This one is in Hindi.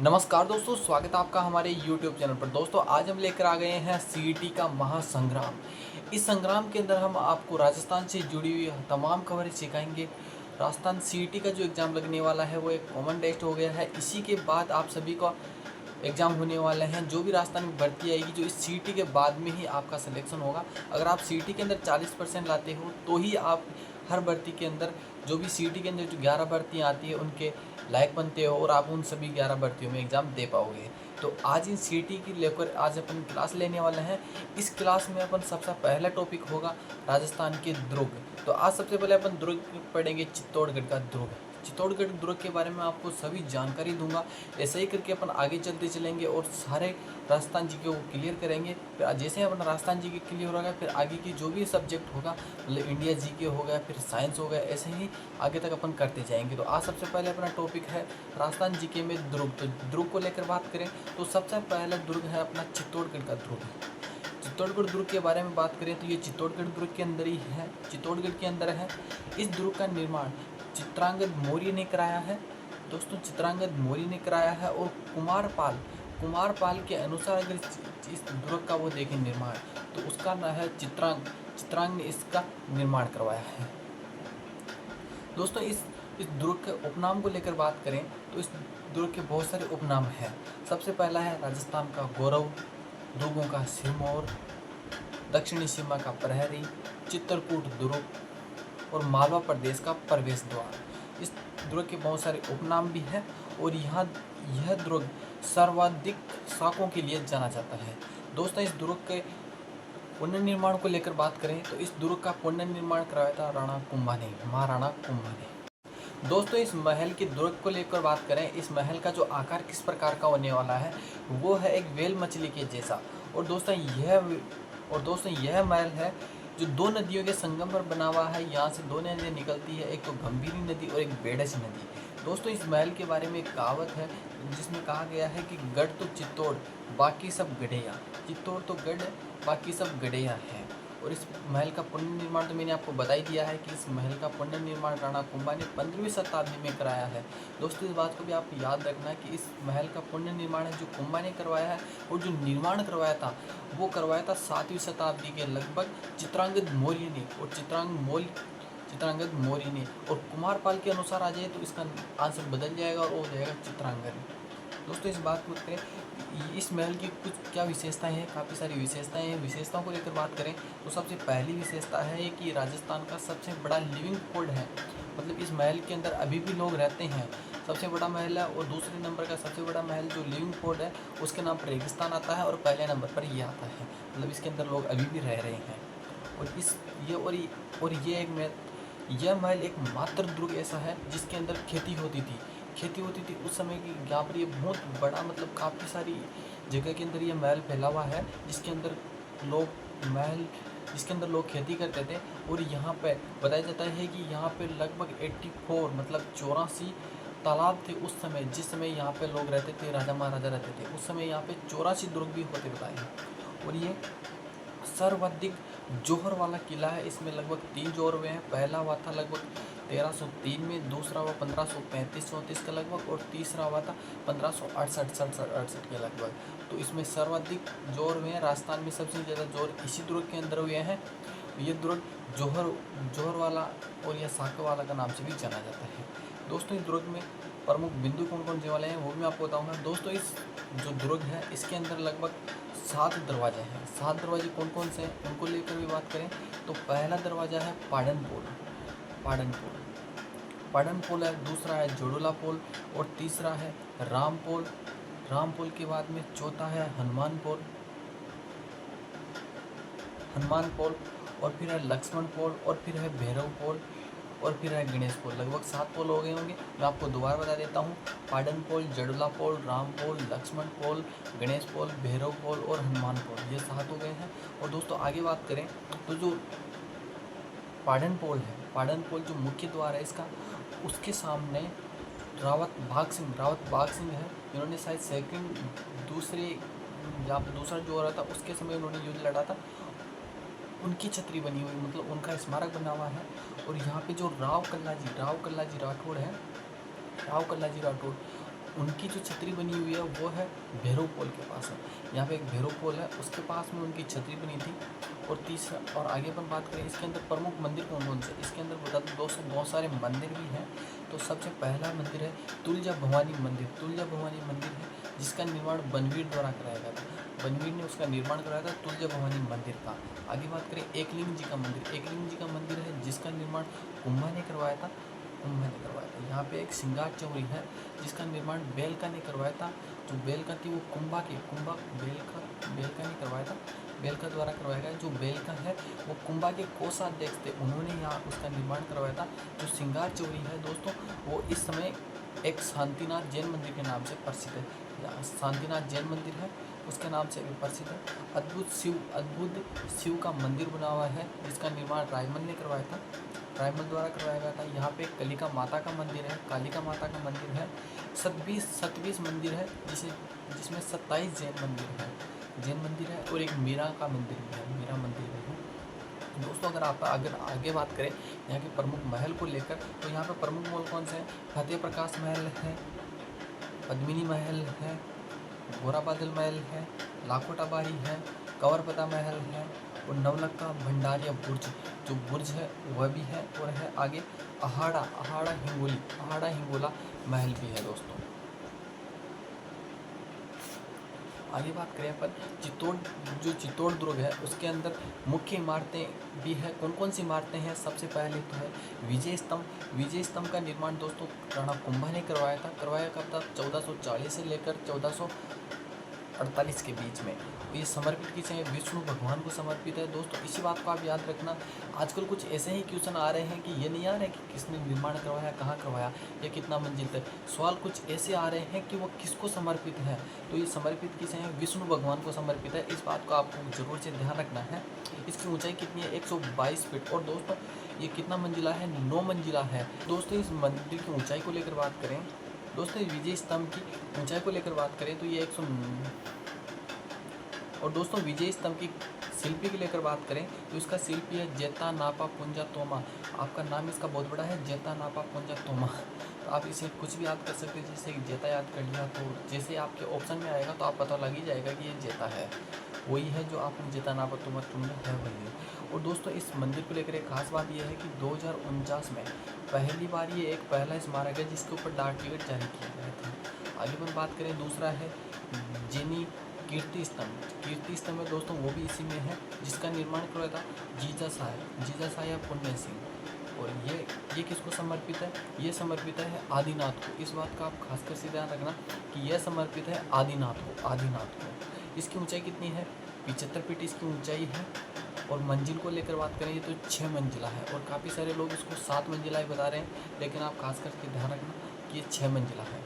नमस्कार दोस्तों, स्वागत है आपका हमारे YouTube चैनल पर। दोस्तों आज हम लेकर आ गए हैं सीईटी का महासंग्राम। इस संग्राम के अंदर हम आपको राजस्थान से जुड़ी हुई तमाम खबरें सिखाएंगे। राजस्थान सीईटी का जो एग्ज़ाम लगने वाला है वो एक कॉमन टेस्ट हो गया है। इसी के बाद आप सभी का एग्ज़ाम होने वाले हैं। जो भी राजस्थान में भर्ती आएगी, जो इस सीईटी के बाद में ही आपका सिलेक्शन होगा। अगर आप सीईटी के अंदर 40% लाते हो तो ही आप हर भर्ती के अंदर, जो भी सीईटी के अंदर जो 11 भर्तियाँ आती है उनके लायक बनते हो और आप उन सभी 11 भर्तियों में एग्ज़ाम दे पाओगे। तो आज इन सीईटी की लेकर आज अपन क्लास लेने वाले हैं। इस क्लास में अपन सबसे पहला टॉपिक होगा राजस्थान के दुर्ग। तो आज सबसे पहले अपन दुर्ग पढ़ेंगे, चित्तौड़गढ़ का दुर्ग। चित्तौड़गढ़ दुर्ग के बारे में आपको सभी जानकारी दूंगा। ऐसे ही करके अपन आगे चलते चलेंगे और सारे राजस्थान जी के वो क्लियर करेंगे। फिर जैसे अपन राजस्थान जी के क्लियर होगा, फिर आगे की जो भी सब्जेक्ट होगा, मतलब इंडिया जी के हो गया, फिर साइंस हो गया, ऐसे ही आगे तक अपन करते जाएंगे। तो आज सबसे पहले अपना टॉपिक है राजस्थान जी के में दुर्ग। तो दुर्ग को लेकर बात करें तो सबसे पहला दुर्ग है अपना चित्तौड़गढ़ का दुर्ग। चित्तौड़गढ़ दुर्ग के बारे में बात करें तो ये चित्तौड़गढ़ दुर्ग के अंदर ही है, चित्तौड़गढ़ के अंदर है। इस दुर्ग का निर्माण चित्रांगद मौर्य ने कराया है। दोस्तों चित्रांगद मौर्य ने कराया है और कुमारपाल के अनुसार अगर इस दुर्ग का वो देखें निर्माण, तो उसका नाम है चित्रांग ने इसका निर्माण करवाया है। दोस्तों इस दुर्ग के उपनाम को लेकर बात करें तो इस दुर्ग के बहुत सारे उपनाम हैं। सबसे पहला है राजस्थान का गौरव, दुर्गों का सिरमौर, दक्षिणी सीमा का प्रहरी, चित्रकूट दुर्ग और मालवा प्रदेश का प्रवेश द्वार। इस दुर्ग के बहुत सारे उपनाम भी हैं और यहाँ यह दुर्ग सर्वाधिक शाकों के लिए जाना जाता है। दोस्तों इस दुर्ग के पुनर्निर्माण को लेकर बात करें तो इस दुर्ग का पुनर्निर्माण कराया था राणा कुंभा ने, महाराणा कुंभा ने। दोस्तों इस महल के दुर्ग को लेकर बात करें, इस महल का जो आकार किस प्रकार का होने वाला है वो है एक वेल मछली के जैसा। और दोस्तों यह महल है जो दो नदियों के संगम पर बना हुआ है। यहाँ से दो नदियाँ निकलती है, एक तो गंभीरी नदी और एक बेडस नदी। दोस्तों इस महल के बारे में एक कहावत है जिसमें कहा गया है कि गढ़ तो चित्तौड़, बाकी सब गढ़ेया। चित्तौड़ तो गढ़ है, बाकी सब गढ़ेया है। और इस महल का पुनर्निर्माण तो मैंने आपको बता ही दिया है कि इस महल का पुनर्निर्माण राणा कुंभा ने 15वीं शताब्दी में कराया है। दोस्तों इस बात को भी आप याद रखना कि इस महल का पुनर्निर्माण है जो कुंभा ने करवाया है, और जो निर्माण करवाया था वो करवाया था 7वीं शताब्दी के लगभग चित्रांगद मौर्य ने। और चित्रांगद मौर्य ने। और कुमारपाल के अनुसार आ जाए तो इसका आंसर बदल जाएगा और वो हो जाएगा चित्रांगद। दोस्तों इस बात को करें, इस महल की कुछ क्या विशेषताएं हैं, काफ़ी सारी विशेषताएं हैं। विशेषताओं को लेकर बात करें तो सबसे पहली विशेषता है कि राजस्थान का सबसे बड़ा लिविंग फोर्ट है। मतलब इस महल के अंदर अभी भी लोग रहते हैं, सबसे बड़ा महल है। और दूसरे नंबर का सबसे बड़ा महल जो लिविंग फोर्ट है उसके नाम पर रेगिस्तान आता है, और पहले नंबर पर ये आता है। मतलब इसके अंदर लोग अभी भी रह रहे हैं। और यह महल एक मात्र दुर्ग ऐसा है जिसके अंदर खेती होती थी उस समय की। यहाँ पर ये बहुत बड़ा, मतलब काफ़ी सारी जगह के अंदर ये महल फैला हुआ है जिसके अंदर लोग खेती करते थे। और यहाँ पे बताया जाता है कि यहाँ पे लगभग 84, मतलब 84 तालाब थे उस समय, जिस समय यहाँ पे लोग रहते थे, राजा महाराजा रहते थे उस समय। यहाँ पे 84 दुर्ग भी होते बताए हैं। और ये सर्वाधिक जौहर वाला किला है। इसमें लगभग 3 जौहर हुए हैं। पहला हुआ था लगभग 1303 में, दूसरा हुआ 1535-34 के लगभग, और तीसरा हुआ था 1568 के लगभग। तो इसमें सर्वाधिक जौहर हुए हैं। राजस्थान में सबसे ज़्यादा जौहर इसी दुर्ग के अंदर हुए हैं। ये दुर्ग जौहर वाला और या साक वाला का नाम से भी जाना जाता है। दोस्तों इस दुर्ग में प्रमुख बिंदु कौन कौन से वाले हैं वो भी मैं आपको बताऊँगा। दोस्तों इस जो दुर्ग है इसके अंदर लगभग 7 दरवाजे हैं। 7 दरवाजे कौन कौन से हैं उनको लेकर भी बात करें तो पहला दरवाज़ा है पाडन पोल है, दूसरा है जोड़ोला पोल, और तीसरा है राम पोल के बाद में चौथा है हनुमान पोल, और फिर है लक्ष्मण पोल, और फिर है भैरव पोल, और फिर है गणेश पोल। लगभग 7 पोल हो गए होंगे। मैं आपको दोबारा बता देता हूँ, पाडन पोल, जडुला पोल, राम पोल, लक्ष्मण पोल, गणेश पोल, भैरव पोल और हनुमान पोल, ये 7 हो गए हैं। और दोस्तों आगे बात करें तो जो पाडन पोल जो मुख्य द्वार है इसका, उसके सामने रावत भाग सिंह है। इन्होंने शायद दूसरा जो हो रहा था उसके समय उन्होंने युद्ध लड़ा था, उनकी छतरी बनी हुई, मतलब उनका स्मारक बना हुआ है। और यहाँ पे जो राव कल्लाजी राठौड़ है, उनकी जो छतरी बनी हुई है वो है भैरव पोल के पास है। यहाँ पे एक भैरव पोल है, उसके पास में उनकी छतरी बनी थी। और तीसरा, और आगे अपन बात करें इसके अंदर प्रमुख मंदिर कौन कौन से, इसके अंदर बता दो दोस्तों बहुत सारे मंदिर भी हैं। तो सबसे पहला मंदिर है तुलजा भवानी मंदिर। तुलजा भवानी मंदिर है जिसका निर्माण बनवीर द्वारा कराया गया था। बनवीर ने उसका निर्माण कराया था तुलजा भवानी मंदिर का। आगे बात करें एकलिंग जी का मंदिर। एकलिंग जी का मंदिर है जिसका निर्माण कुंभा ने करवाया था। कुंभा ने करवाया था। यहाँ पे एक सिंगार चौरी है जिसका निर्माण बेलका ने करवाया था। जो बेलका थी वो कुंभा बेलका ने करवाया था। बेलका द्वारा करवाया गया। जो बेलका है वो कुंभा के कोषाध्यक्ष थे, उन्होंने यहाँ उसका निर्माण करवाया था। जो सिंगार चौरी है दोस्तों वो इस समय एक शांतिनाथ जैन मंदिर के नाम से प्रसिद्ध है। शांतिनाथ जैन मंदिर है उसके नाम से भी प्रसिद्ध है। अद्भुत शिव का मंदिर बना हुआ है जिसका निर्माण रायमल ने करवाया था। रायमल द्वारा करवाया गया था। यहाँ पे कलिका माता का मंदिर है, कालिका माता का मंदिर है। 27 मंदिर है जिसमें 27 जैन मंदिर है और एक मीरा का मंदिर भी है, मीरा मंदिर भी है। दोस्तों अगर आगे बात करें यहाँ के प्रमुख महल को लेकर, तो यहाँ पे प्रमुख महल कौन से हैं? फतेह प्रकाश महल है, पद्मिनी महल है, गोरा बादल महल है, लाखोटा बाड़ी है, कंवरपदा महल है और नवलखा भंडारिया बुर्ज, जो बुर्ज है वह भी है। और है आगे अहाड़ा हिंगोला महल भी है दोस्तों। आगे बात करें अपन चित्तौड़ दुर्ग है उसके अंदर मुख्य इमारतें भी है। कौन कौन सी इमारतें हैं? सबसे पहले तो है विजय स्तंभ का निर्माण दोस्तों राणा कुंभा ने करवाया कब था? 1440 से लेकर 1448 के बीच में। ये समर्पित किसे है? विष्णु भगवान को समर्पित है दोस्तों। इसी बात को आप याद रखना। आजकल कुछ ऐसे ही क्वेश्चन आ रहे हैं कि ये नहीं आ रहे कि किसने निर्माण करवाया, कहाँ करवाया, या कितना मंजिल तक। सवाल कुछ ऐसे आ रहे हैं कि वो किसको समर्पित है। तो ये समर्पित किसे है? विष्णु भगवान को समर्पित है। इस बात को आपको जरूर से ध्यान रखना है। इसकी ऊंचाई कितनी है? 122 फीट। और दोस्तों ये कितना मंजिला है? 9 मंजिला है। दोस्तों इस मंदिर की ऊँचाई को लेकर बात करें, दोस्तों विजय स्तंभ की ऊँचाई को लेकर बात करें तो ये 100। और दोस्तों विजय स्तंभ की शिल्पी की लेकर बात करें तो इसका शिल्पी है जेता नापा पुंजा तोमा। आपका नाम इसका बहुत बड़ा है, जेता नापा पुंजा तोमा। तो आप इसे कुछ भी याद कर सकते हैं, जैसे जेता याद कर लिया तो जैसे आपके ऑप्शन में आएगा तो आप पता लग ही जाएगा कि ये जेता है, वही है जो आपने जेता नापा तोमा है वही। और दोस्तों इस मंदिर को लेकर एक खास बात यह है कि 2049 में पहली बार ये एक पहला स्मारक है जिसके ऊपर डाक टिकट जारी किया गया था। आगे पर बात करें दूसरा है जेनी कीर्ति स्तंभ में दोस्तों वो भी इसी में है जिसका निर्माण करवाया था जीजा साया पुण्य सिंह। और ये किसको समर्पित है? ये समर्पित है आदिनाथ को। इस बात का आप खासकर से ध्यान रखना कि यह समर्पित है आदिनाथ को। इसकी ऊंचाई कितनी है? 75 फीट इसकी ऊंचाई है। और मंजिल को लेकर बात करें तो 6 मंजिला है। और काफ़ी सारे लोग इसको 7 मंजिला ही बता रहे हैं, लेकिन आप खास करके ध्यान रखना कि ये 6 मंजिला है।